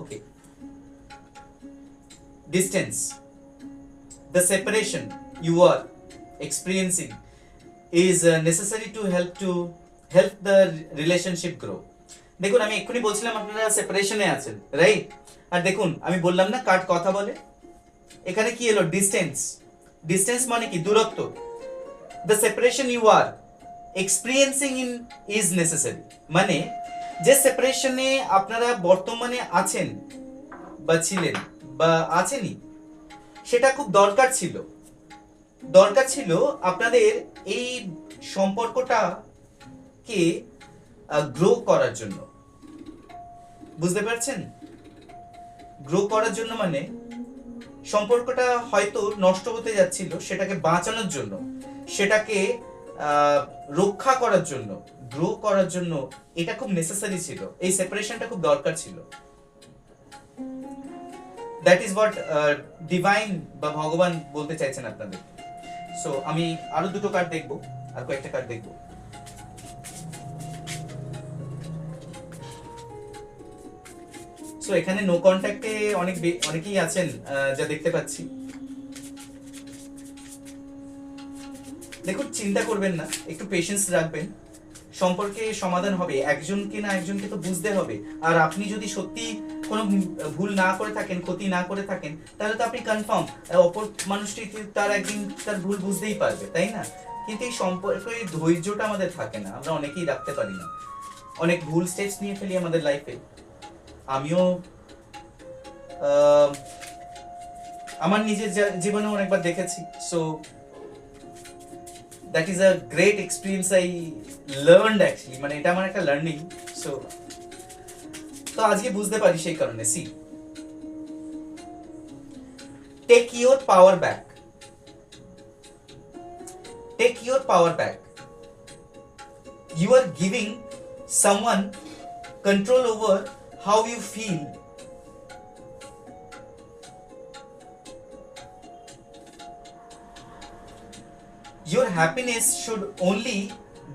Okay. Distance. The separation you are experiencing is necessary to help the relationship grow. দেখুন আমি এক্ষুনি বলছিলাম আপনারা সেপারেশনে আছেন, রাইট? আর দেখুন আমি বললাম না কার্ড কথা বলে, এখানে কি এলো? ডিস্টেন্স। ডিস্টেন্স মানে কি? দূরত্ব। The separation you are experiencing in is necessary, মানে যে সেপারেশনে আপনারা বর্তমানে আছেন বা ছিলেন বা আছেনই, সেটা খুব দরকার ছিল। দরকার ছিল আপনাদের এই সম্পর্কটাকে গ্রো করার জন্য। বুঝতে পারছেন? গ্রো করার জন্য মানে সম্পর্কটা হয়তো নষ্ট হতে যাচ্ছিল, সেটাকে বাঁচানোর জন্য, সেটাকে রক্ষা করার জন্য, গ্রো করার জন্য এটা খুব নেসেসারি ছিল। এই সেপারেশনটা খুব দরকার ছিল। দ্যাট ইজ হোয়াট ডিভাইন বা ভগবান বলতে চাইছেন আপনাদের। সো আমি আরো দুটো কার্ড দেখবো, আর কয়েকটা কার্ড দেখবো। সো এখানে নো কন্ট্যাক্টে অনেকেই আছেন যা দেখতে পাচ্ছি। দেখুন চিন্তা করবেন না, একটু পেশেন্স রাখবেন, সম্পর্কে সমাধান হবে। একজনকে না একজনকে তো বুঝতে হবে। আর আপনি যদি সত্যি কোনো ভুল না করে থাকেন, ক্ষতি না করে থাকেন, তাহলে তো আপনি কনফার্ম অপর মানুষটি তার একদিন তার ভুল বুঝতেই পারবে, তাই না? কিন্তু এই সম্পর্কে ধৈর্যটা আমাদের থাকে না, আমরা অনেকেই রাখতে পারি না, অনেক ভুল স্টেপস নিয়ে ফেলি আমাদের লাইফে। আমিও আমার নিজের জীবনে অনেকবার দেখেছি। So that is a great experience I learned actually, মানে এটা আমার একটা লার্নিং। সো তো আজকে বুঝতে পারি সেই কারণে। See, take your power back. Take your power back. You are giving someone control over how you feel. Your happiness should only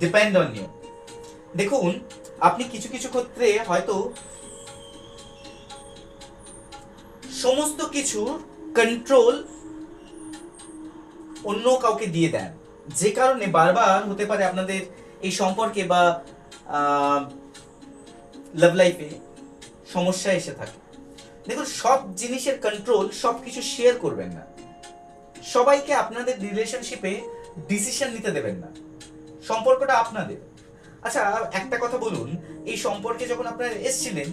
depend on you. দেখুন আপনি কিছু কিছু ক্ষেত্রে হয়তো সমস্ত কিছু কন্ট্রোল অন্য কাউকে দিয়ে দেন, যে কারণে বারবার হতে পারে আপনাদের এই সম্পর্কে বা লাভ লাইফে সমস্যা এসে থাকে। দেখুন সব জিনিসের কন্ট্রোল সবকিছু শেয়ার করবেন না, সবাইকে আপনাদের রিলেশনশিপে ডিসিশন নিতে দেবেন না, সম্পর্কটা আপনাদের। আচ্ছা একটা কথা বলুন, এই সম্পর্কে যখন আপনারা এসেছিলেন